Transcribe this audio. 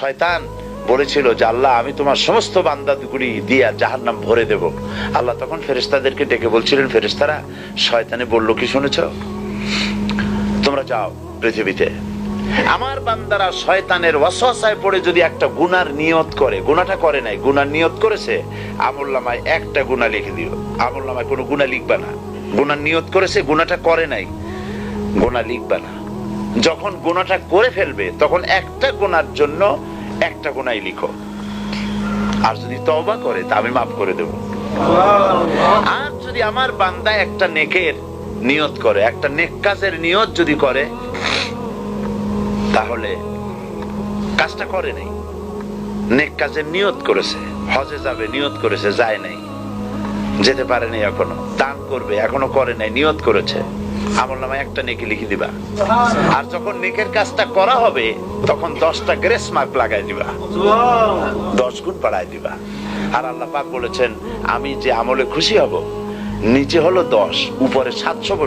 শয়তান বলেছিল যে আল্লাহ আমি তোমার সমস্ত বান্দাগুলি দিয়া জাহান্নাম ভরে দেব। আল্লাহ তখন ফেরেশতাদেরকে ডেকে বলছিলেন, ফেরেশতারা শয়তানে বলল কি শুনেছ? তোমরা যাও পৃথিবীতে, আমার বান্দারা শয়তানের ওয়াসওয়াসায় পড়ে যদি একটা গুনার নিয়ত করে, গুনাহটা করে নাই, গুনার নিয়ত করেছে, আমলনামায় একটা গুনাহ লিখে দিও। আমলনামায় কোনো গুনাহ লিখবা না। গুনার নিয়ত করেছে, গুনাহটা করে নাই, গুনাহ লিখবা না। যখন গুনাহটা করে ফেলবে তখন একটা গুনার জন্য একটা গুনাহই লিখো, আর যদি তওবা করে তা আমি মাফ করে দেব। আর যদি আমার বান্দা একটা নেকের নিয়ত করে, একটা নেক কাজের নিয়ত যদি করে, তাহলে কাজটা করে নাই, নেক কাজের নিয়ত করেছে, হজে যাবে নিয়ত করেছে, যায় নাই, যেতে পারে নাই, এখনো দান করবে এখনো করে নাই, নিয়ত করেছে, আমলনামায় একটা নেকি লিখে দিবা। আর যখন নেকের কাজটা করা হবে তখন 10টা গ্রেস মার্ক লাগাই দিবা, 10 গুণ বাড়ায় দিবা। আর আল্লাহ পাক বলেছেন আমি যে আমলে খুশি হব, নিচে হলো 10, উপরে 700।